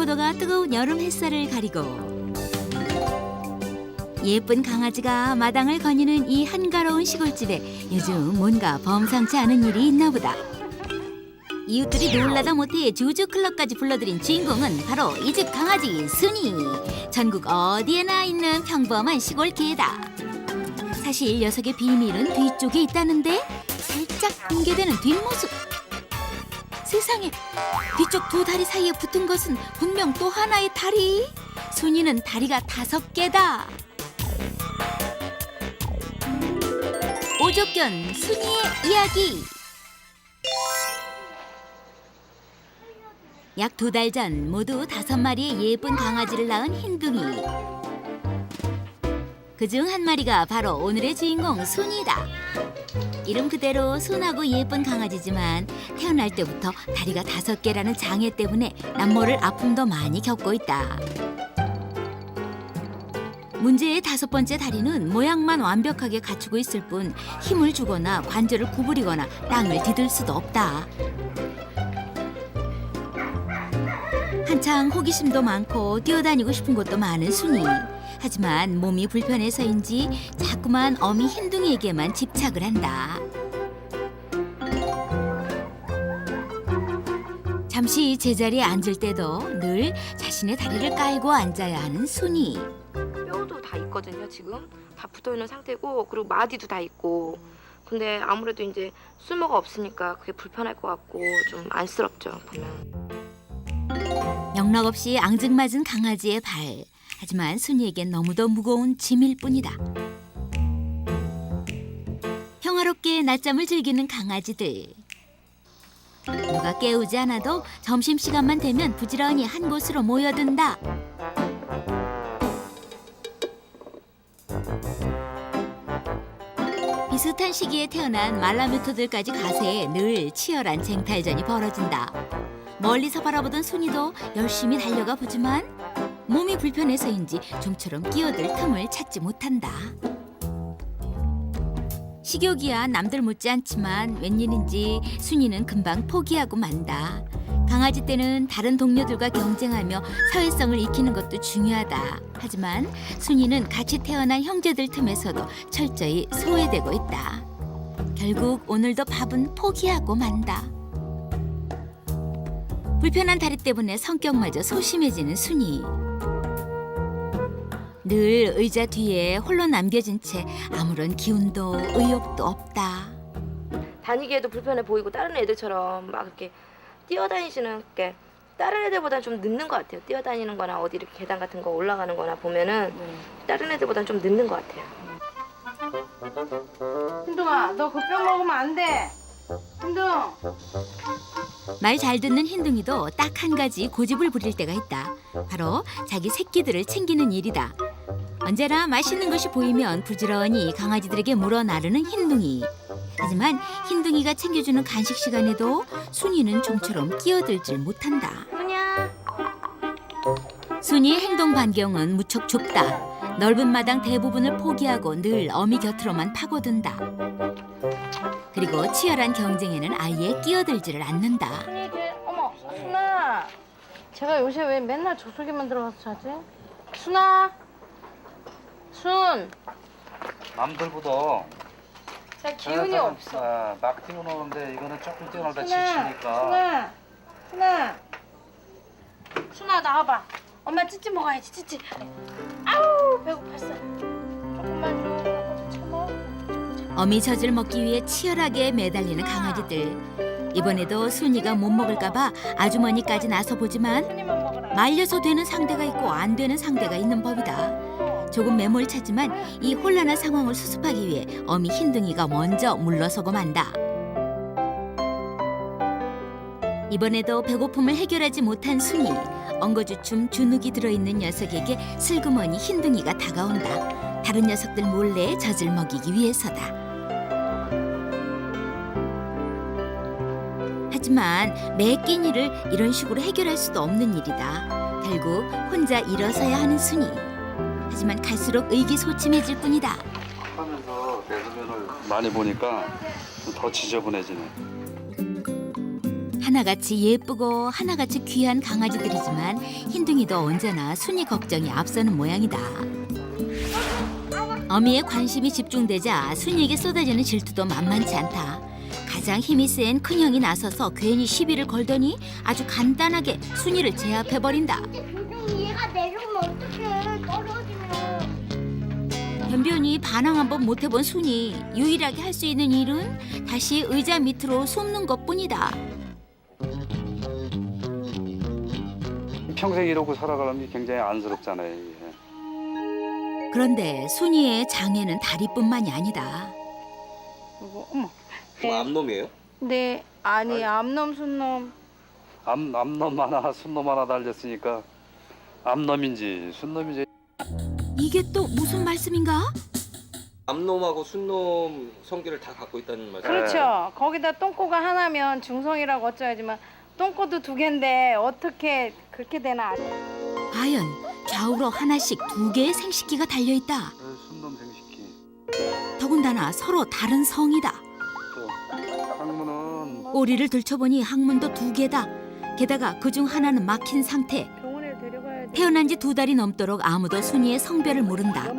포도가 뜨거운 여름 햇살을 가리고 예쁜 강아지가 마당을 거니는 이 한가로운 시골집에 요즘 뭔가 범상치 않은 일이 있나 보다. 이웃들이 놀라다 못해 주주클럽까지 불러들인 주인공은 바로 이 집 강아지 순이. 전국 어디에나 있는 평범한 시골 개다. 사실 녀석의 비밀은 뒤쪽에 있다는데 살짝 공개되는 뒷모습. 세상에, 뒤쪽 두 다리 사이에 붙은 것은 분명 또 하나의 다리. 순이는 다리가 5개다. 오족견 순이의 이야기. 약 2달 전 모두 5마리의 예쁜 강아지를 낳은 흰둥이. 그중 한 마리가 바로 오늘의 주인공 순이다. 이름 그대로 순하고 예쁜 강아지지만 태어날 때부터 다리가 5개라는 장애 때문에 남모를 아픔도 많이 겪고 있다. 문제의 5번째 다리는 모양만 완벽하게 갖추고 있을 뿐 힘을 주거나 관절을 구부리거나 땅을 디딜 수도 없다. 한창 호기심도 많고 뛰어다니고 싶은 곳도 많은 순이. 하지만 몸이 불편해서인지 자꾸만 어미 흰둥이에게만 집착을 한다. 잠시 제자리에 앉을 때도 늘 자신의 다리를 깔고 앉아야 하는 순이. 뼈도 다 있거든요. 지금 다 붙어있는 상태고 그리고 마디도 다 있고. 근데 아무래도 이제 쓸모가 없으니까 그게 불편할 것 같고 좀 안쓰럽죠. 보면. 영락없이 앙증맞은 강아지의 발. 하지만 순이에겐 너무도 무거운 짐일 뿐이다. 평화롭게 낮잠을 즐기는 강아지들. 누가 깨우지 않아도 점심시간만 되면 부지런히 한 곳으로 모여든다. 비슷한 시기에 태어난 말라뮤토들까지 가세에 늘 치열한 쟁탈전이 벌어진다. 멀리서 바라보던 순이도 열심히 달려가 보지만 몸이 불편해서인지 좀처럼 끼어들 틈을 찾지 못한다. 식욕이야 남들 못지않지만 웬일인지 순이는 금방 포기하고 만다. 강아지 때는 다른 동료들과 경쟁하며 사회성을 익히는 것도 중요하다. 하지만 순이는 같이 태어난 형제들 틈에서도 철저히 소외되고 있다. 결국 오늘도 밥은 포기하고 만다. 불편한 다리 때문에 성격마저 소심해지는 순이. 늘 의자 뒤에 홀로 남겨진 채 아무런 기운도 의욕도 없다. 다니기에도 불편해 보이고 다른 애들처럼 막 이렇게 뛰어다니시는 게 다른 애들보다는 좀 늦는 것 같아요. 뛰어다니는 거나 어디 이렇게 계단 같은 거 올라가는 거나 보면은 다른 애들보다는 좀 늦는 것 같아요. 흰둥아, 너 그 뼈 먹으면 안 돼. 흰둥. 말 잘 듣는 흰둥이도 딱 한 가지 고집을 부릴 때가 있다. 바로 자기 새끼들을 챙기는 일이다. 언제나 맛있는 것이 보이면 부지런히 강아지들에게 물어 나르는 흰둥이. 하지만 흰둥이가 챙겨주는 간식 시간에도 순이는 좀처럼 끼어들질 못한다. 순이야. 순이의 행동 반경은 무척 좁다. 넓은 마당 대부분을 포기하고 늘 어미 곁으로만 파고든다. 그리고 치열한 경쟁에는 아예 끼어들지를 않는다. 어머, 순아. 제가 요새 왜 맨날 저 소리만 들어가서 자지? 순아. 순. 남들보다 제가 기운이 없어. 막 뛰어노는데 이거는 조금 뛰어놀다 순아. 지치니까. 순아. 순아, 나와봐. 엄마 찌찌 먹어야지, 찌찌. 아우, 배고팠어. 조금만 줘. 참아. 어미 젖을 먹기 위해 치열하게 매달리는 강아지들. 이번에도 순이가 못 먹을까 봐 아주머니까지 나서보지만 순이만 먹어라. 말려서 되는 상대가 있고 안 되는 상대가 있는 법이다. 조금 매몰차지만 이 혼란한 상황을 수습하기 위해 어미 흰둥이가 먼저 물러서고 만다. 이번에도 배고픔을 해결하지 못한 순이. 엉거주춤 주눅이 들어있는 녀석에게 슬그머니 흰둥이가 다가온다. 다른 녀석들 몰래 젖을 먹이기 위해서다. 하지만 매 끼니를 이런 식으로 해결할 수도 없는 일이다. 결국 혼자 일어서야 하는 순이. 하지만 갈수록 의기소침해질 뿐이다. 하면서 내 소변을 많이 보니까 더 지저분해지네. 하나같이 예쁘고 하나같이 귀한 강아지들이지만 흰둥이도 언제나 순이 걱정이 앞서는 모양이다. 어미의 관심이 집중되자 순이에게 쏟아지는 질투도 만만치 않다. 가장 힘이 센 큰형이 나서서 괜히 시비를 걸더니 아주 간단하게 순이를 제압해버린다. 얘가 내려오면 어떡해. 떨어지면. 변변히 반항 한번 못 해본 순이 유일하게 할 수 있는 일은 다시 의자 밑으로 숨는 것뿐이다. 평생 이러고 살아가는 게 굉장히 안쓰럽잖아요. 이게. 그런데 순이의 장애는 다리뿐만이 아니다. 이거 어머. 암놈이에요? 네, 아니 암놈 순놈. 암놈 하나, 순놈 하나 달렸으니까 암놈인지 순놈인지. 이게 또 무슨 말씀인가? 암놈하고 순놈 성기를 다 갖고 있다는 말씀. 그렇죠. 거기다 똥꼬가 하나면 중성이라고 어쩌야지만 똥꼬도 2개인데 어떻게 그렇게 되나. 과연 좌우로 하나씩 2개의 생식기가 달려있다. 순놈 생식기. 더군다나 서로 다른 성이다. 또 항문은 꼬리를 들춰보니 항문도 2개다. 게다가 그중 하나는 막힌 상태. 병원에 데려가야 돼. 태어난 지 2달이 넘도록 아무도 순이의 성별을 모른다.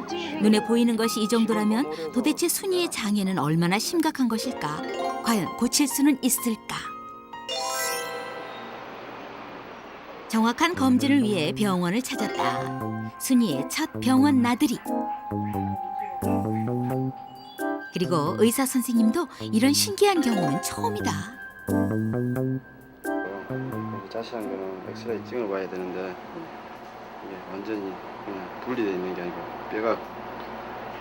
눈에 보이는 것이 이 정도라면 도대체 순이의 장애는 얼마나 심각한 것일까? 과연 고칠 수는 있을까? 정확한 검진을 위해 병원을 찾았다. 순이의 첫 병원 나들이. 그리고 의사 선생님도 이런 신기한 경우는 처음이다. 자세한 거는 엑스레이 찍어 봐야 되는데 이게 완전히 그냥 분리되어 있는 게 아니고 뼈가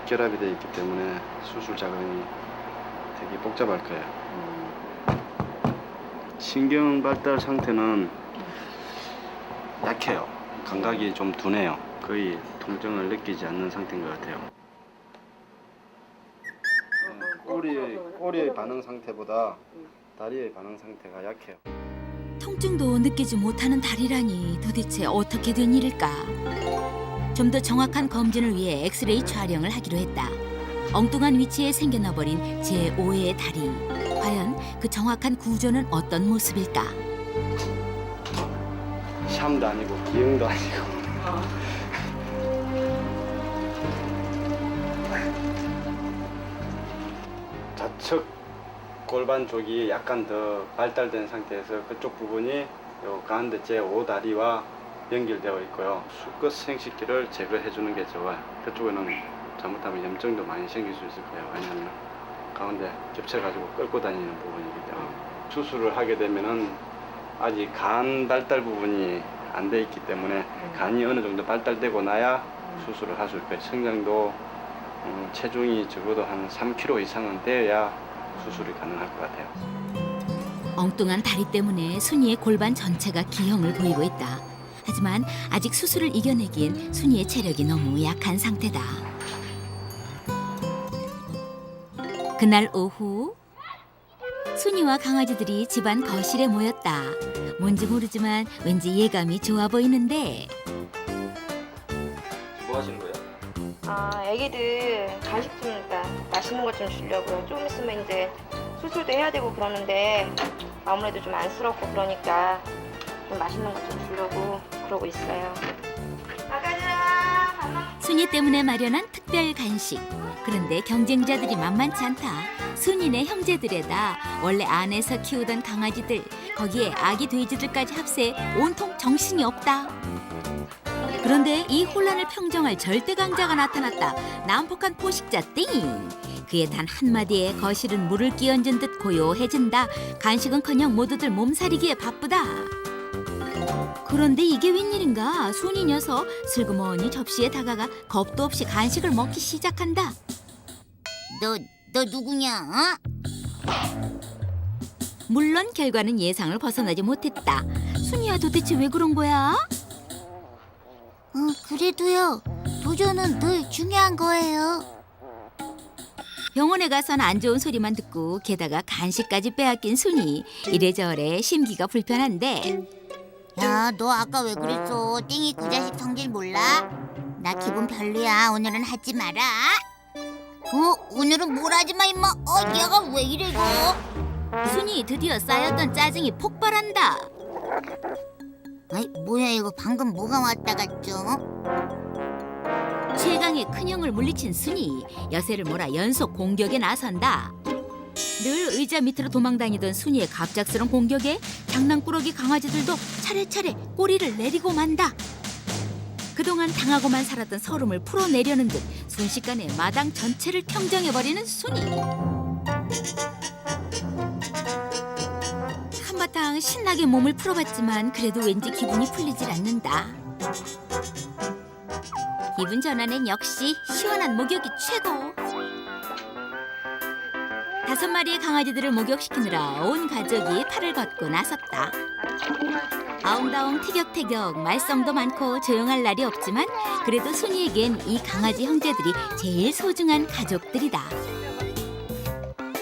결합이 되어 있기 때문에 수술 작업이 되게 복잡할 거예요. 신경 발달 상태는 약해요. 감각이 좀 둔해요. 거의 통증을 느끼지 않는 상태인 것 같아요. 꼬리의 반응 상태보다 다리의 반응 상태가 약해요. 통증도 느끼지 못하는 다리라니 도대체 어떻게 된 일일까? 좀 더 정확한 검진을 위해 엑스레이 촬영을 하기로 했다. 엉뚱한 위치에 생겨나버린 제5의 다리. 과연 그 정확한 구조는 어떤 모습일까? 샴도 아니고 기형도 아니고 좌측 골반 쪽이 약간 더 발달된 상태에서 그쪽 부분이 요 가운데 제5다리와 연결되어 있고요. 수컷 생식기를 제거해 주는 게 좋아요. 그쪽에는 잘못하면 염증도 많이 생길 수 있을 거예요. 왜냐하면 가운데 겹쳐가지고 끌고 다니는 부분이기 때문에 수술을 하게 되면은 아직 간 발달 부분이 안 돼 있기 때문에 간이 어느 정도 발달되고 나야 수술을 할 수 있고요. 성장도 체중이 적어도 한 3kg 이상은 되어야 수술이 가능할 것 같아요. 엉뚱한 다리 때문에 순이의 골반 전체가 기형을 보이고 있다. 하지만 아직 수술을 이겨내기엔 순이의 체력이 너무 약한 상태다. 그날 오후 순이와 강아지들이 집안 거실에 모였다. 뭔지 모르지만 왠지 예감이 좋아 보이는데 뭐 하시는 거예요? 애기들 간식 좀, 그러니까 맛있는 것 좀 주려고요. 좀 있으면 이제 수술도 해야 되고 그러는데 아무래도 좀 안쓰럽고 그러니까 좀 맛있는 것 좀 주려고 그러고 있어요. 아가들아, 밥 먹. 순이 때문에 마련한 특별 간식. 그런데 경쟁자들이 만만치 않다. 순이네 형제들에다 원래 안에서 키우던 강아지들, 거기에 아기 돼지들까지 합세 온통 정신이 없다. 그런데 이 혼란을 평정할 절대 강자가 나타났다. 난폭한 포식자 띵! 그의 단 한마디에 거실은 물을 끼얹은 듯 고요해진다. 간식은커녕 모두들 몸살이기에 바쁘다. 그런데 이게 웬일인가? 순이 녀석 슬그머니 접시에 다가가 겁도 없이 간식을 먹기 시작한다. 너 누구냐? 물론 결과는 예상을 벗어나지 못했다. 순이야 도대체 왜 그런 거야? 그래도요. 도전은 늘 중요한 거예요. 병원에 가선 안 좋은 소리만 듣고 게다가 간식까지 빼앗긴 순이. 이래저래 심기가 불편한데 야, 너 아까 왜 그랬어? 띵이 그 자식 성질 몰라? 나 기분 별로야. 오늘은 하지 마라. 오늘은 뭘 하지 마, 임마. 얘가 왜 이래, 너? 순이 드디어 쌓였던 짜증이 폭발한다. 아이, 뭐야 이거 방금 뭐가 왔다 갔죠? 최강의 큰형을 물리친 순이 여세를 몰아 연속 공격에 나선다. 늘 의자 밑으로 도망다니던 순이의 갑작스런 공격에 장난꾸러기 강아지들도 차례차례 꼬리를 내리고 만다. 그동안 당하고만 살았던 서름을 풀어내려는 듯 순식간에 마당 전체를 평정해버리는 순이. 한바탕 신나게 몸을 풀어봤지만 그래도 왠지 기분이 풀리질 않는다. 기분 전환엔 역시 시원한 목욕이 최고. 5마리의 강아지들을 목욕시키느라 온 가족이 팔을 걷고 나섰다. 아웅다웅 티격태격 말썽도 많고 조용할 날이 없지만 그래도 순이에겐 이 강아지 형제들이 제일 소중한 가족들이다.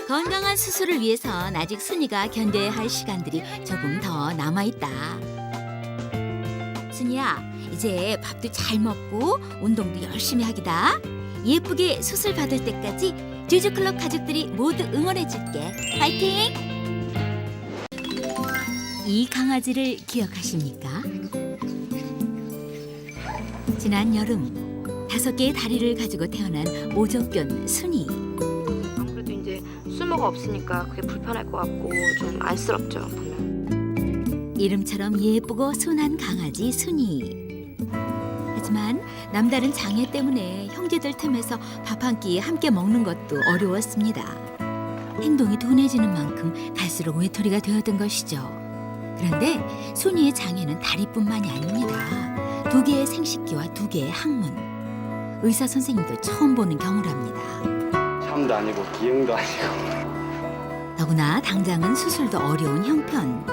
건강한 수술을 위해선 아직 순이가 견뎌야 할 시간들이 조금 더 남아있다. 순이야, 이제 밥도 잘 먹고 운동도 열심히 하기다. 예쁘게 수술 받을 때까지 주주클럽 가족들이 모두 응원해줄게. 파이팅! 이 강아지를 기억하십니까? 지난 여름 5개의 다리를 가지고 태어난 오적견 순이. 그래도 이제 쓸모가 없으니까 그게 불편할 것 같고 좀 안쓰럽죠. 보면. 이름처럼 예쁘고 순한 강아지 순이. 하지만 남다른 장애 때문에 형제들 틈에서 밥 한 끼 함께 먹는 것도 어려웠습니다. 행동이 둔해지는 만큼 갈수록 외톨이가 되었던 것이죠. 그런데 순이의 장애는 다리뿐만이 아닙니다. 2개의 생식기와 2개의 항문. 의사 선생님도 처음 보는 경우랍니다. 참도 아니고 기형도 아니고 더구나 당장은 수술도 어려운 형편.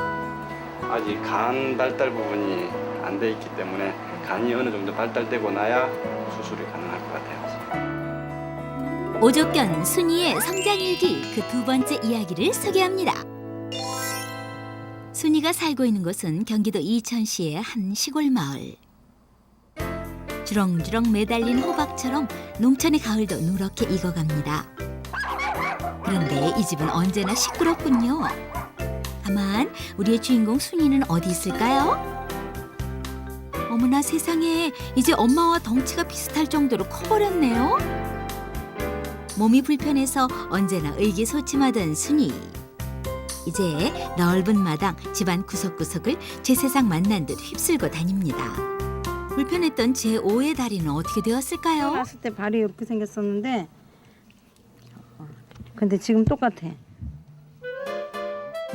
아직 간 발달 부분이 안 돼 있기 때문에 간이 어느 정도 발달되고 나야 수술이 가능할 것 같아요. 오적견 순이의 성장일기 그 2번째 이야기를 소개합니다. 순이가 살고 있는 곳은 경기도 이천시의 한 시골 마을. 주렁주렁 매달린 호박처럼 농촌의 가을도 누렇게 익어갑니다. 그런데 이 집은 언제나 시끄럽군요. 다만 우리의 주인공 순이는 어디 있을까요? 어머나 세상에, 이제 엄마와 덩치가 비슷할 정도로 커버렸네요. 몸이 불편해서 언제나 의기소침하던 순이. 이제 넓은 마당, 집안 구석구석을 제 세상 만난 듯 휩쓸고 다닙니다. 불편했던 제 5의 다리는 어떻게 되었을까요? 태어났을 때 발이 이렇게 생겼었는데 근데 지금 똑같아.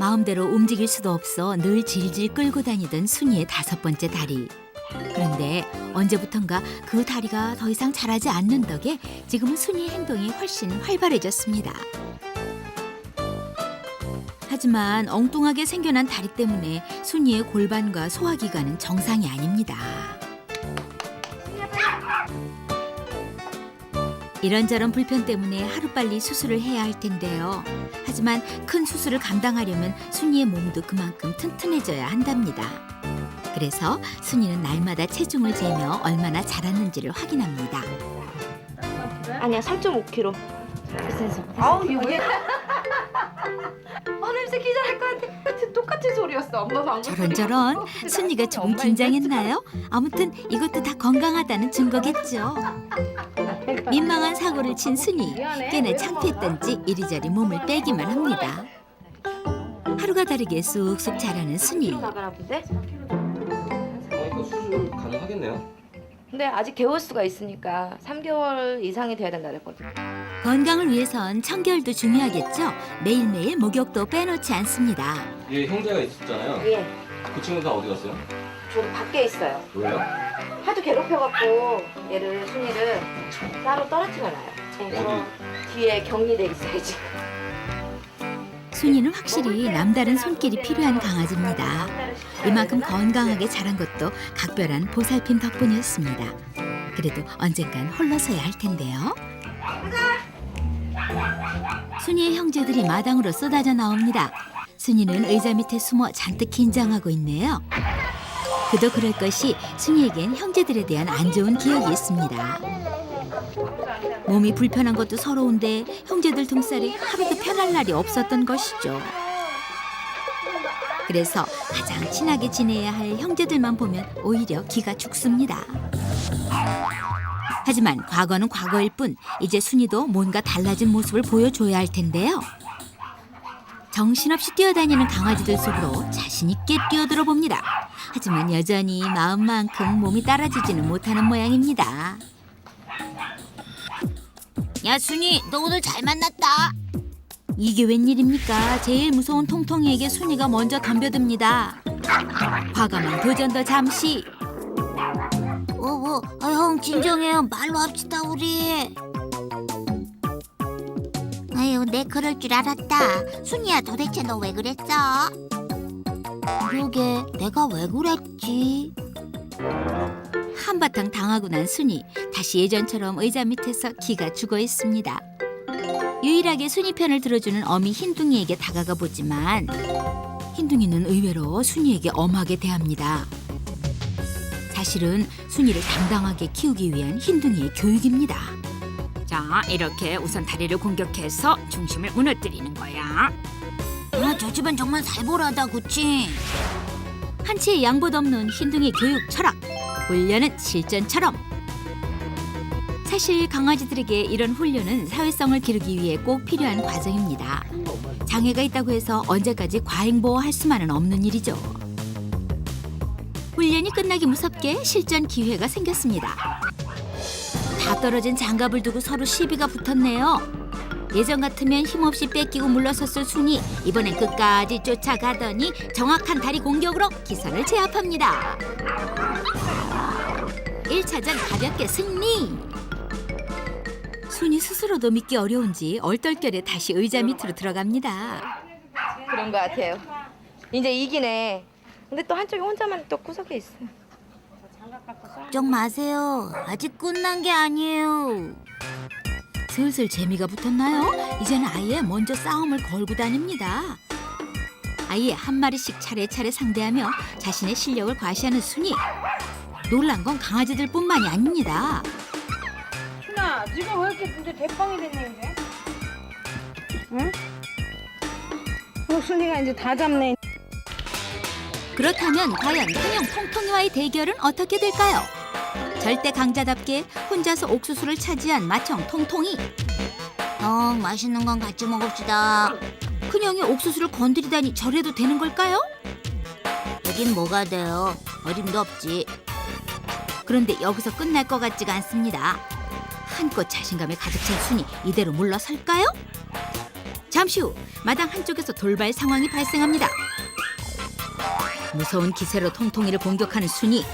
마음대로 움직일 수도 없어 늘 질질 끌고 다니던 순이의 5번째 다리. 그런데 언제부턴가 그 다리가 더 이상 자라지 않는 덕에 지금은 순이의 행동이 훨씬 활발해졌습니다. 하지만 엉뚱하게 생겨난 다리 때문에 순이의 골반과 소화기관은 정상이 아닙니다. 이런저런 불편 때문에 하루빨리 수술을 해야 할 텐데요. 하지만 큰 수술을 감당하려면 순이의 몸도 그만큼 튼튼해져야 한답니다. 그래서 순이는 날마다 체중을 재며 얼마나 자랐는지를 확인합니다. 아니야 3.5kg. 아우 이거 왜? 냄새 기절할 것 같아. 똑같은 소리였어. 엄마 방금. 저런저런 순이가 조금 긴장했나요? 아무튼 이것도 다 건강하다는 증거겠죠. 민망한 사고를 친 순이. 꽤나 창피했던지 이리저리 몸을 빼기만 합니다. 하루가 다르게 쑥쑥 자라는 순이. 나가나 본데? 이거 수술 가능하겠네요. 근데 아직 개월 수가 있으니까 3개월 이상이 돼야 된다 그랬거든. 건강을 위해선 청결도 중요하겠죠. 매일매일 목욕도 빼놓지 않습니다. 얘 형제가 있었잖아요. 예. 그 친구 다 어디 갔어요? 좀 밖에 있어요. 왜요? 하도 괴롭혀갖고 얘를 순이를 따로 떨어뜨려 놔요. 그래서 뒤에 격리돼 있어요 지금. 순이는 확실히 남다른 손길이 필요한 강아지입니다. 이만큼 건강하게 자란 것도 각별한 보살핌 덕분이었습니다. 그래도 언젠간 홀로서야 할 텐데요. 순이의 형제들이 마당으로 쏟아져 나옵니다. 순이는 의자 밑에 숨어 잔뜩 긴장하고 있네요. 그도 그럴 것이 순이에겐 형제들에 대한 안 좋은 기억이 있습니다. 몸이 불편한 것도 서러운데 형제들 등살이 하루도 편할 날이 없었던 것이죠. 그래서 가장 친하게 지내야 할 형제들만 보면 오히려 기가 죽습니다. 하지만 과거는 과거일 뿐 이제 순이도 뭔가 달라진 모습을 보여줘야 할 텐데요. 정신없이 뛰어다니는 강아지들 속으로 자신 있게 뛰어들어 봅니다. 하지만 여전히 마음만큼 몸이 따라주지는 못하는 모양입니다. 야 순이 너 오늘 잘 만났다. 이게 웬일입니까? 제일 무서운 통통이에게 순이가 먼저 덤벼듭니다. 과감한 도전도 잠시. 형 진정해요. 말로 합시다 우리. 아유 내 그럴 줄 알았다. 순이야 도대체 너 왜 그랬어? 그러게 내가 왜 그랬지? 한바탕 당하고 난 순이 다시 예전처럼 의자 밑에서 기가 죽어 있습니다. 유일하게 순이 편을 들어주는 어미 흰둥이에게 다가가 보지만 흰둥이는 의외로 순이에게 엄하게 대합니다. 사실은 순이를 당당하게 키우기 위한 흰둥이의 교육입니다. 자, 이렇게 우선 다리를 공격해서 중심을 무너뜨리는 거야. 저 집은 정말 살벌하다 그치? 한치의 양보도 없는 흰둥이 교육 철학. 훈련은 실전처럼. 사실 강아지들에게 이런 훈련은 사회성을 기르기 위해 꼭 필요한 과정입니다. 장애가 있다고 해서 언제까지 과잉보호할 수만은 없는 일이죠. 훈련이 끝나기 무섭게 실전 기회가 생겼습니다. 다 떨어진 장갑을 두고 서로 시비가 붙었네요. 예전 같으면 힘없이 뺏기고 물러섰을 순이 이번엔 끝까지 쫓아가더니 정확한 다리 공격으로 기선을 제압합니다. 1차전 가볍게 승리! 순이 스스로도 믿기 어려운지 얼떨결에 다시 의자 밑으로 들어갑니다. 그런 것 같아요. 이제 이기네. 근데 또 한쪽이 혼자만 또 구석에 있어. 걱정 마세요. 아직 끝난 게 아니에요. 슬슬 재미가 붙었나요? 이제는 아예 먼저 싸움을 걸고 다닙니다. 아예 한 마리씩 차례차례 상대하며 자신의 실력을 과시하는 순이. 놀란 건 강아지들뿐만이 아닙니다. 순아, 네가 왜 이렇게 근데 대빵이 됐니 이제? 응? 순이가 이제 다 잡네. 그렇다면 과연 큰형 통통이와의 대결은 어떻게 될까요? 절대 강자답게 혼자서 옥수수를 차지한 마청 통통이. 형 맛있는 건 같이 먹읍시다. 큰형이 옥수수를 건드리다니 저래도 되는 걸까요? 여긴 뭐가 돼요? 어림도 없지. 그런데 여기서 끝날 것 같지가 않습니다. 한껏 자신감에 가득 찬 순이 이대로 물러설까요? 잠시 후 마당 한쪽에서 돌발 상황이 발생합니다. 무서운 기세로 통통이를 공격하는 순이.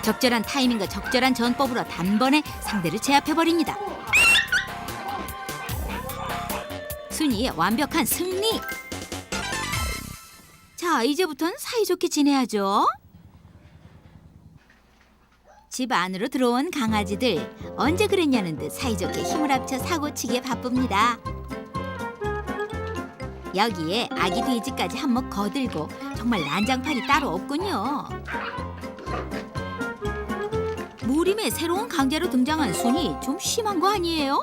적절한 타이밍과 적절한 전법으로 단번에 상대를 제압해버립니다. 순이의 완벽한 승리! 자, 이제부턴 사이좋게 지내야죠. 집 안으로 들어온 강아지들. 언제 그랬냐는 듯 사이좋게 힘을 합쳐 사고치기에 바쁩니다. 여기에 아기 돼지까지 한몫 거들고 정말 난장판이 따로 없군요. 무림의 새로운 강자로 등장한 순이 좀 심한 거 아니에요?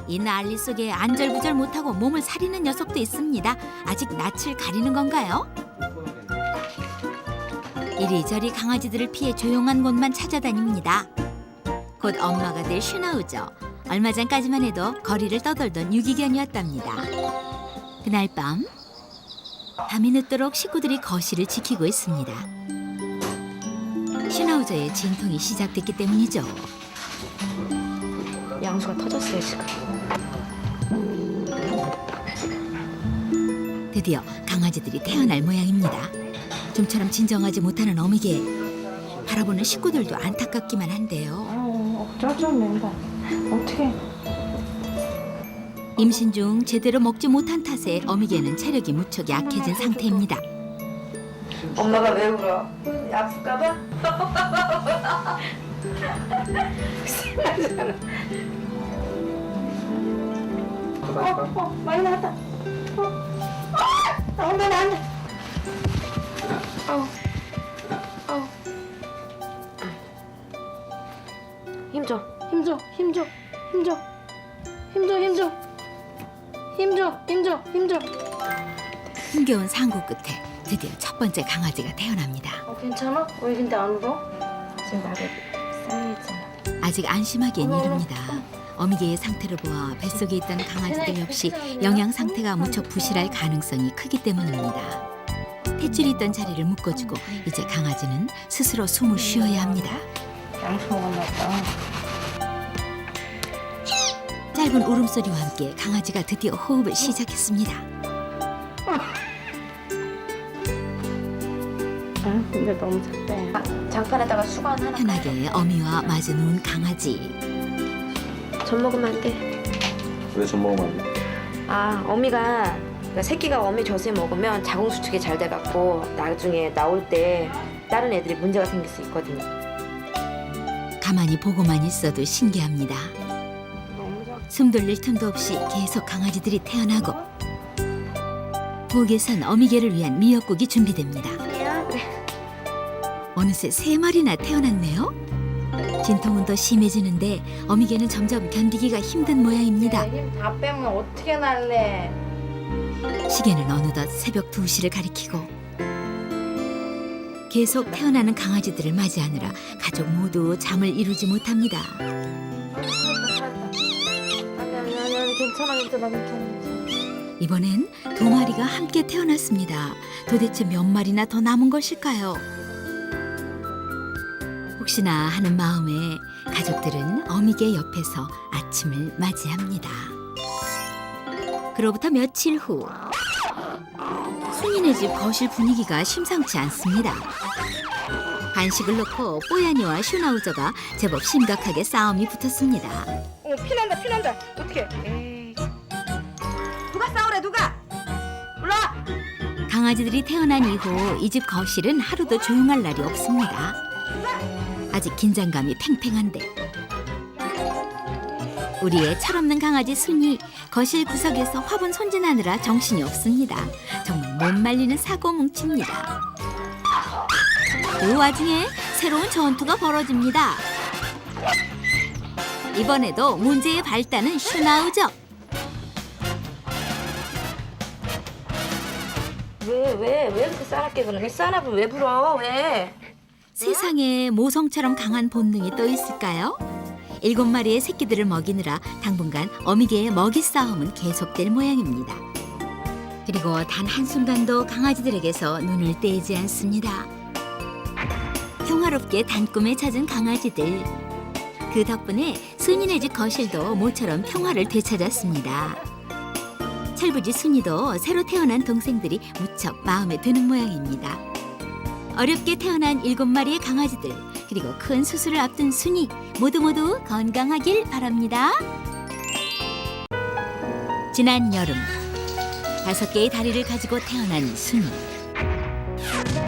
이 난리 속에 안절부절 못하고 몸을 사리는 녀석도 있습니다. 아직 낯을 가리는 건가요? 이리저리 강아지들을 피해 조용한 곳만 찾아다닙니다. 곧 엄마가 될 슈나우저. 얼마 전까지만 해도 거리를 떠돌던 유기견이었답니다. 그날 밤, 밤이 늦도록 식구들이 거실을 지키고 있습니다. 슈나우저의 진통이 시작됐기 때문이죠. 양수가 터졌어요 지금. 드디어 강아지들이 태어날 모양입니다. 좀처럼 진정하지 못하는 어미게 바라보는 식구들도 안타깝기만 한데요. 쩔쩔맨다. 어떻게? 임신 중 제대로 먹지 못한 탓에 어미개는 체력이 무척 약해진 상태입니다. 엄마가 왜 울어? 아플까봐? 많이 나왔다. 나온다 나온다. 힘줘. 힘줘. 힘줘. 힘줘. 힘줘. 힘줘. 힘줘. 힘겨운 상고 끝에 드디어 첫 번째 강아지가 태어납니다. 괜찮아? 왜 근데 안 울어? 지금 나를 쌓여있잖아. 아직 안심하기엔 이릅니다. 어미개의 상태를 보아 뱃속에 있던 강아지들 역시 영양 상태가 무척 부실할 가능성이 크기 때문입니다. 탯줄이 있던 자리를 묶어주고 이제 강아지는 스스로 숨을 쉬어야 합니다. 양수 먹었나 보다. 짧은 울음소리와 함께 강아지가 드디어 호흡을 시작했습니다. 근데 너무 작대. 장판에다가 수건 하나. 편하게 어미와 마주 누운 강아지. 젖 먹으면 안 돼. 왜 젖 먹으면 안 돼? 아, 어미가 그러니까 새끼가 어미 젖을 먹으면 자궁 수축이 잘 돼갖고 나중에 나올 때 다른 애들이 문제가 생길 수 있거든요. 가만히 보고만 있어도 신기합니다. 너무 작대. 숨 돌릴 틈도 없이 계속 강아지들이 태어나고 부엌에선 어미개를 위한 미역국이 준비됩니다. 그래. 어느새 3마리나 태어났네요. 진통은 더 심해지는데 어미개는 점점 견디기가 힘든 모양입니다. 힘 다 빼면 어떻게 날래? 시계는 어느덧 새벽 2시를 가리키고 계속 태어나는 강아지들을 맞이하느라 가족 모두 잠을 이루지 못합니다. 아니 괜찮아. 이번엔 2마리가 함께 태어났습니다. 도대체 몇 마리나 더 남은 것일까요? 혹시나 하는 마음에 가족들은 어미개 옆에서 아침을 맞이합니다. 그로부터 며칠 후 순이네 집 거실 분위기가 심상치 않습니다. 간식을 놓고 뽀얀이와 슈나우저가 제법 심각하게 싸움이 붙었습니다. 피난다. 어떡해. 에이. 누가 싸우래, 누가? 올라와! 강아지들이 태어난 이후 이 집 거실은 하루도 조용할 날이 없습니다. 아직 긴장감이 팽팽한데 우리의 철없는 강아지 순이 거실 구석에서 화분 손질하느라 정신이 없습니다. 정말 못 말리는 사고 뭉칩니다. 그 와중에 새로운 전투가 벌어집니다. 이번에도 문제의 발단은 슈나우저. 왜 그렇게 싸납게 그러니? 싸납을 왜 불어? 왜? 세상에 모성처럼 강한 본능이 또 있을까요? 7마리의 새끼들을 먹이느라 당분간 어미개의 먹이 싸움은 계속될 모양입니다. 그리고 단 한순간도 강아지들에게서 눈을 떼지 않습니다. 평화롭게 단꿈에 찾은 강아지들. 그 덕분에 순이네 집 거실도 모처럼 평화를 되찾았습니다. 철부지 순이도 새로 태어난 동생들이 무척 마음에 드는 모양입니다. 어렵게 태어난 7마리의 강아지들 그리고 큰 수술을 앞둔 순이 모두 건강하길 바랍니다. 지난 여름 5개의 다리를 가지고 태어난 순이.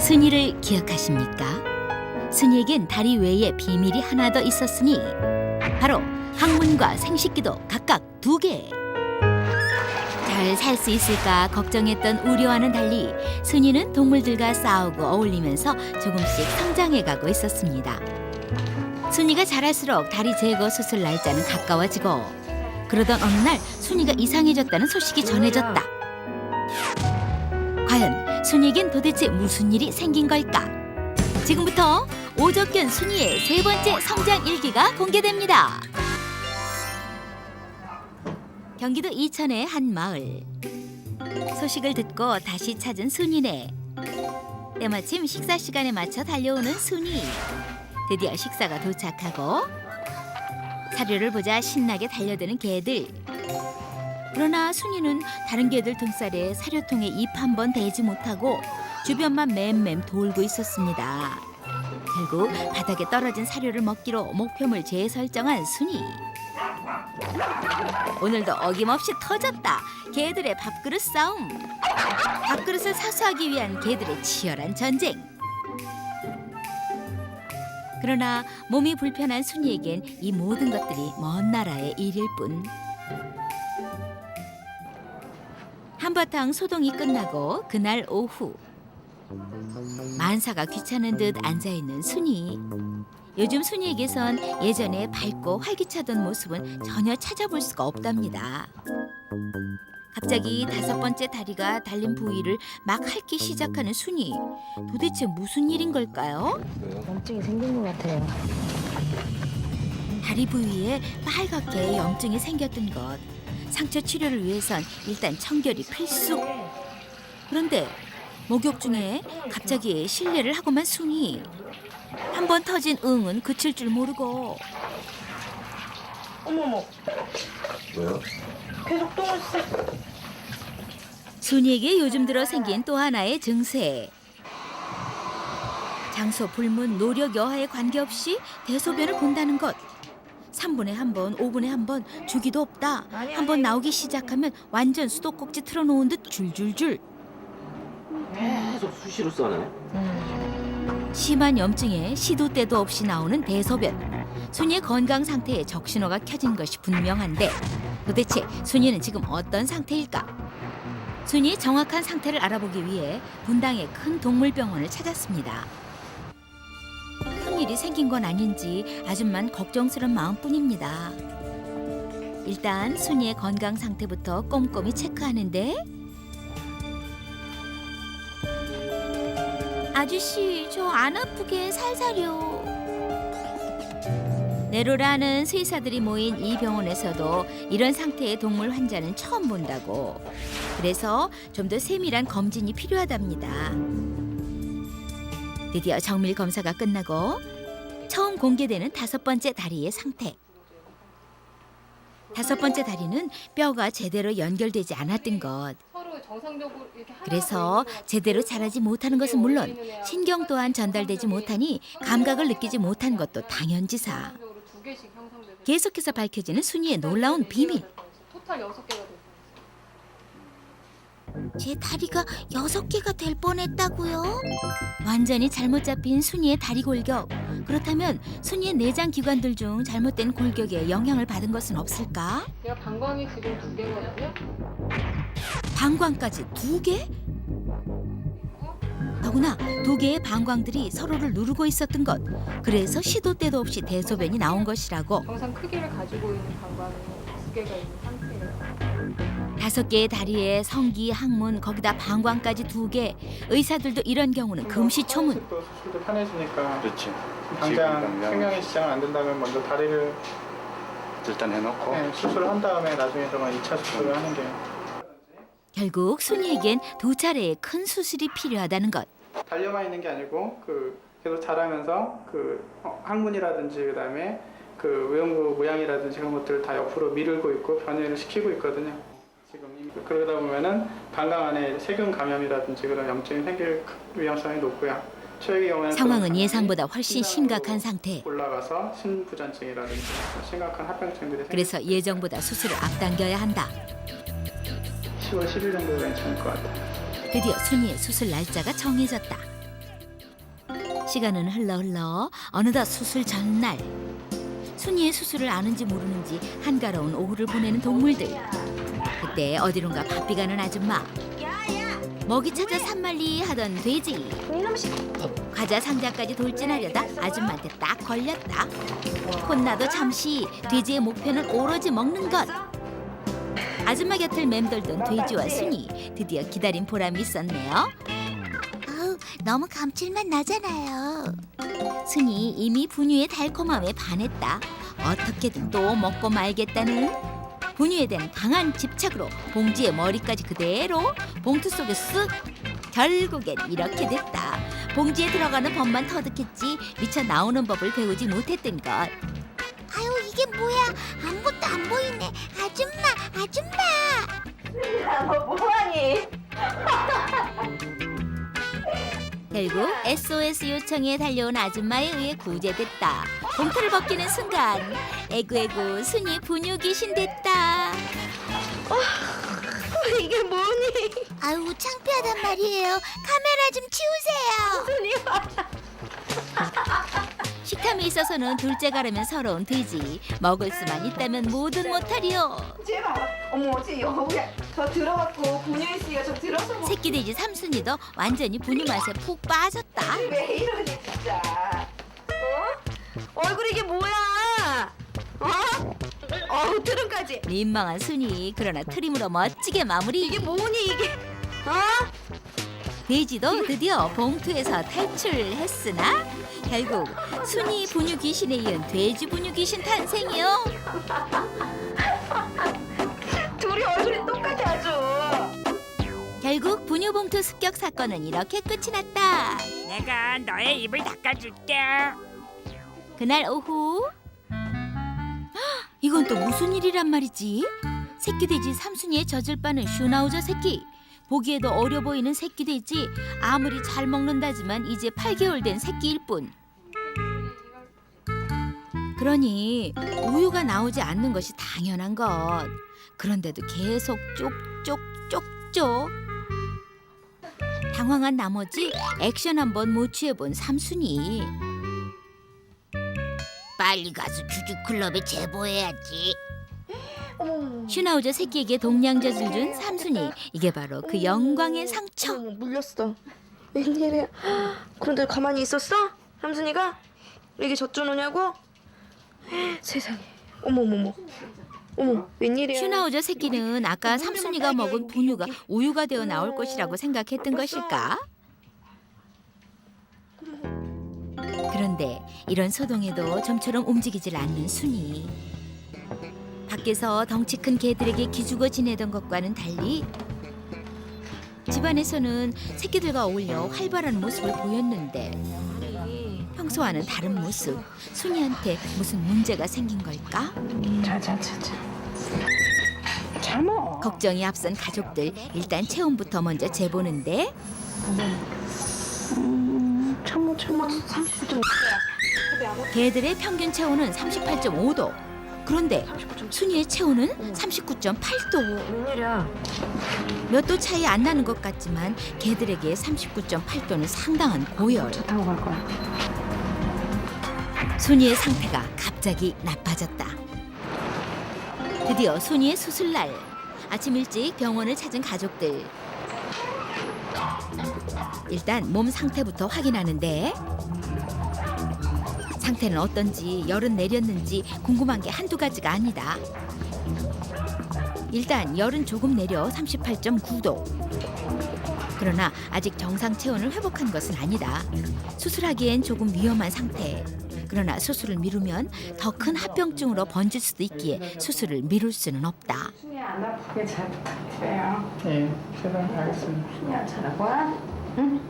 순이를 기억하십니까? 순이에겐 다리 외에 비밀이 하나 더 있었으니 바로 항문과 생식기도 각각 2개. 잘 살 수 있을까 걱정했던 우려와는 달리 순이는 동물들과 싸우고 어울리면서 조금씩 성장해가고 있었습니다. 순이가 자랄수록 다리 제거 수술 날짜는 가까워지고 그러던 어느 날 순이가 이상해졌다는 소식이 전해졌다. 과연 순이에겐 도대체 무슨 일이 생긴 걸까? 지금부터 오적견 순이의 3번째 성장 일기가 공개됩니다. 경기도 이천의 한 마을. 소식을 듣고 다시 찾은 순이네. 때마침 식사 시간에 맞춰 달려오는 순이. 드디어 식사가 도착하고 사료를 보자 신나게 달려드는 개들. 그러나 순이는 다른 개들 등살에 사료통에 입 한 번 대지 못하고 주변만 맴맴 돌고 있었습니다. 결국 바닥에 떨어진 사료를 먹기로 목표물 재설정한 순이. 오늘도 어김없이 터졌다. 개들의 밥그릇 싸움. 밥그릇을 사수하기 위한 개들의 치열한 전쟁. 그러나 몸이 불편한 순이에겐 이 모든 것들이 먼 나라의 일일 뿐. 한바탕 소동이 끝나고 그날 오후 만사가 귀찮은 듯 앉아있는 순이. 요즘 순이에게선 예전에 밝고 활기차던 모습은 전혀 찾아볼 수가 없답니다. 갑자기 5번째 다리가 달린 부위를 막 핥기 시작하는 순이. 도대체 무슨 일인 걸까요? 염증이 생긴 것 같아요. 다리 부위에 빨갛게 염증이 생겼던 것. 상처 치료를 위해선 일단 청결이 필수. 그런데 목욕 중에 갑자기 실례를 하고만 순이. 한 번 터진 응은 그칠 줄 모르고. 어머머. 왜요? 계속 똥을 싸. 순이에게 요즘 들어 생긴 또 하나의 증세. 장소 불문 노력 여하에 관계없이 대소변을 본다는 것. 3분에 한 번, 5분에 한 번 주기도 없다. 한 번 나오기 시작하면 완전 수도꼭지 틀어놓은 듯 줄줄줄. 계속 수시로 싸네. 심한 염증에 시도 때도 없이 나오는 대소변. 순이의 건강 상태에 적신호가 켜진 것이 분명한데 도대체 순이는 지금 어떤 상태일까? 순이의 정확한 상태를 알아보기 위해 분당의 큰 동물병원을 찾았습니다. 큰일이 생긴 건 아닌지 아줌만 걱정스런 마음뿐입니다. 일단 순이의 건강 상태부터 꼼꼼히 체크하는데 아저씨 저 안 아프게 살살요. 내로라는 수의사들이 모인 이 병원에서도 이런 상태의 동물 환자는 처음 본다고. 그래서 좀 더 세밀한 검진이 필요하답니다. 드디어 정밀 검사가 끝나고 처음 공개되는 5번째 다리의 상태. 5번째 다리는 뼈가 제대로 연결되지 않았던 것. 그래서 제대로 자라지 못하는 것은 물론 신경 또한 전달되지 못하니 감각을 느끼지 못한 것도 당연지사. 계속해서 밝혀지는 순이의 놀라운 비밀. 제 다리가 6개가 될 뻔했다고요? 완전히 잘못 잡힌 순이의 다리 골격. 그렇다면 순이의 내장 기관들 중 잘못된 골격에 영향을 받은 것은 없을까? 내가 방광이 지금 2개거든요. 방광까지 2개? 더구나 2개의 방광들이 서로를 누르고 있었던 것. 그래서 시도 때도 없이 대소변이 나온 것이라고. 정상 크기를 가지고 있는 방광이 2개가 있는 상태예요. 5개의 다리에 성기, 항문, 거기다 방광까지 2개. 의사들도 이런 경우는 금시초문. 또 수술도 편해지니까 그렇지. 당장 생명에 지장은 안 된다면 먼저 다리를 일단 해놓고 수술한 다음에 나중에 저건 2차 수술을 하는 게 결국 순이에겐 2차례의 큰 수술이 필요하다는 것. 달려만 있는 게 아니고 계속 자라면서 항문이라든지 그다음에 외형부 모양이라든지 그런 것들을 다 옆으로 밀고 있고 변형을 시키고 있거든요. 지금 그러다 보면은 방광 안에 세균 감염이라든지 그런 염증이 생길 위험성이 높고요. 최악의 경우에는 상황은 예상보다 훨씬 심각한 상태. 올라가서 신부전증이라든지 심각한 합병증들이 그래서 예정보다 수술을 앞당겨야 한다. 10월 10일 정도 괜찮을 것 같아요. 드디어 순이의 수술 날짜가 정해졌다. 시간은 흘러 어느덧 수술 전날. 순이의 수술을 아는지 모르는지 한가로운 오후를 보내는 동물들. 그때 어디론가 바삐 가는 아줌마. 먹이 찾아 산만리 하던 돼지. 과자 상자까지 돌진하려다 아줌마한테 딱 걸렸다. 혼나도 잠시 돼지의 목표는 오로지 먹는 것. 아줌마 곁을 맴돌던 돼지와 순이. 드디어 기다린 보람이 있었네요. 아우, 너무 감칠맛 나잖아요. 순이 이미 분유의 달콤함에 반했다. 어떻게든 또 먹고 말겠다는 분유에 대한 강한 집착으로 봉지의 머리까지 그대로 봉투 속에 쓱. 결국엔 이렇게 됐다. 봉지에 들어가는 법만 터득했지 미처 나오는 법을 배우지 못했던 것. 아유, 이게 뭐야? 아무것도 안 보이네. 아줌마! 야, 너 뭐하니? 결국 SOS 요청에 달려온 아줌마에 의해 구제됐다. 봉투를 벗기는 순간 에구에구 순이 분유 귀신 됐다. 이게 뭐니? 아유, 창피하단 말이에요. 카메라 좀 치우세요. 식탐에 있어서는 둘째 가려면 서러운 돼지. 먹을 수만 있다면 뭐든 못하리요. 제발. 어머, 쟤 여기 저 들어갔고 분유 있으니까 저 들어서 먹. 새끼 돼지 삼순이도 완전히 분유 맛에 푹 빠졌다. 왜 이러니 진짜? 얼굴이 이게 뭐야? 어우 트름까지. 민망한 순이 그러나 트림으로 멋지게 마무리. 이게 뭐니 이게? 돼지도 드디어 봉투에서 탈출했으나 결국 순이 분유 귀신에 이은 돼지 분유 귀신 탄생이요. 둘이 얼굴이 똑같아 아주. 결국 분유 봉투 습격 사건은 이렇게 끝이 났다. 내가 너의 입을 닦아줄게. 그날 오후 헉, 이건 또 무슨 일이란 말이지? 새끼 돼지 삼순이의 젖을 빠는 슈나우저 새끼. 보기에도 어려 보이는 새끼 돼지. 아무리 잘 먹는다지만 이제 8개월 된 새끼일 뿐. 그러니 우유가 나오지 않는 것이 당연한 것. 그런데도 계속 쪽쪽쪽쪽. 당황한 나머지 액션 한번 못 취해본 삼순이. 빨리 가서 주주클럽에 제보해야지. 슈나우저 새끼에게 동냥젖을 준 삼순이. 이게 바로 그 영광의 상처. 어머, 물렸어. 웬일이야? 그런데 가만히 있었어? 삼순이가? 이게 젖주느냐고? 세상에. 어머머머. 어머 웬일이야? 슈나우저 새끼는 아까 삼순이가 먹은 분유가 우유가 되어 나올 것이라고 생각했던 것일까? 그런데 이런 소동에도 좀처럼 움직이질 않는 순이. 밖에서 덩치 큰 개들에게 기죽어 지내던 것과는 달리 집안에서는 새끼들과 어울려 활발한 모습을 보였는데 평소와는 다른 모습. 순이한테 무슨 문제가 생긴 걸까? 자자자자. 잘 먹어. 걱정이 앞선 가족들. 일단 체온부터 먼저 재보는데 참어 30도. 개들의 평균 체온은 38.5도. 그런데 순이의 체온은 39.8도. 웬일이야? 몇 도 차이 안 나는 것 같지만 개들에게 39.8도는 상당한 고열. 타고 갈 거야. 순이의 상태가 갑자기 나빠졌다. 드디어 순이의 수술날. 아침 일찍 병원을 찾은 가족들. 일단 몸 상태부터 확인하는데 상태는 어떤지, 열은 내렸는지 궁금한 게 한두 가지가 아니다. 일단 열은 조금 내려 38.9도. 그러나 아직 정상 체온을 회복한 것은 아니다. 수술하기엔 조금 위험한 상태. 그러나 수술을 미루면 더 큰 합병증으로 번질 수도 있기에 수술을 미룰 수는 없다. 순이 안 아프게 잘 부탁드려요. 예, 최선을 다하겠습니다. 순이야 잘하고 와. 응?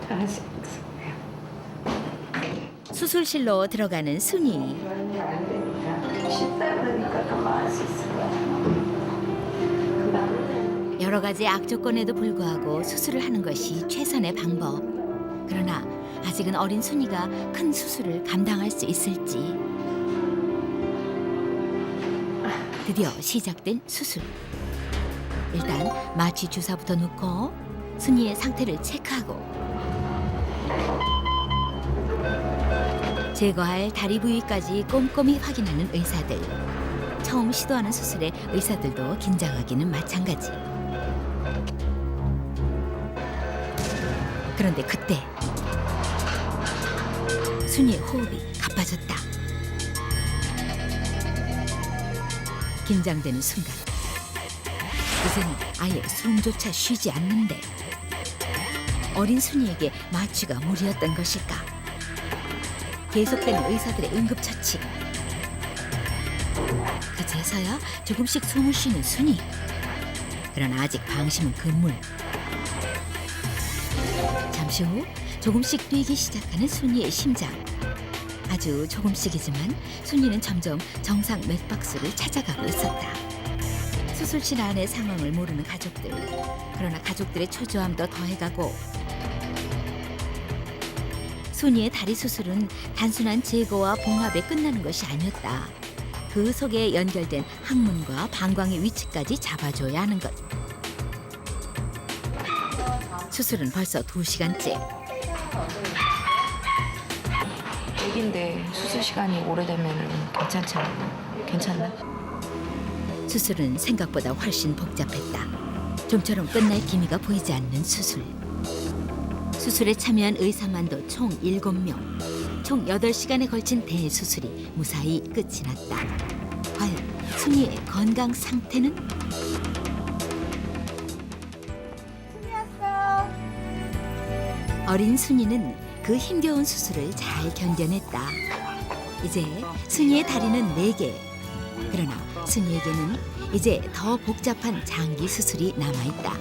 잘할 수 있어. 수술실로 들어가는 순이. 이런 일 안 되니까 쉽다 그러니까 가만할 수 있을 거야. 그다음에 여러 가지 악조건에도 불구하고 수술을 하는 것이 최선의 방법. 그러나 아직은 어린 순이가 큰 수술을 감당할 수 있을지. 드디어 시작된 수술. 일단 마취 주사부터 놓고 순이의 상태를 체크하고 제거할 다리 부위까지 꼼꼼히 확인하는 의사들. 처음 시도하는 수술에 의사들도 긴장하기는 마찬가지. 그런데 그때 순이의 호흡이 가빠졌다. 긴장되는 순간 이제는 아예 숨조차 쉬지 않는데 어린 순이에게 마취가 무리였던 것일까? 계속되는 의사들의 응급처치. 그제서야 조금씩 숨을 쉬는 순이. 그러나 아직 방심은 금물. 잠시 후 조금씩 뛰기 시작하는 순이의 심장. 아주 조금씩이지만 순이는 점점 정상 맥박수를 찾아가고 있었다. 수술실 안의 상황을 모르는 가족들. 그러나 가족들의 초조함도 더해가고 순이의 다리 수술은 단순한 제거와 봉합에 끝나는 것이 아니었다. 그 속에 연결된 항문과 방광의 위치까지 잡아줘야 하는 것. 수술은 벌써 2시간째. 애기인데 수술 시간이 오래되면 괜찮나? 수술은 생각보다 훨씬 복잡했다. 좀처럼 끝날 기미가 보이지 않는 수술. 수술에 참여한 의사만도 총 7명. 총 8시간에 걸친 대수술이 무사히 끝이 났다. 과연 순이의 건강 상태는? 어린 순이는 그 힘겨운 수술을 잘 견뎌냈다. 이제 순이의 다리는 4개. 그러나 순이에게는 이제 더 복잡한 장기 수술이 남아있다.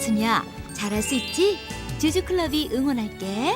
순이야, 잘할 수 있지? 주주클럽이 응원할게.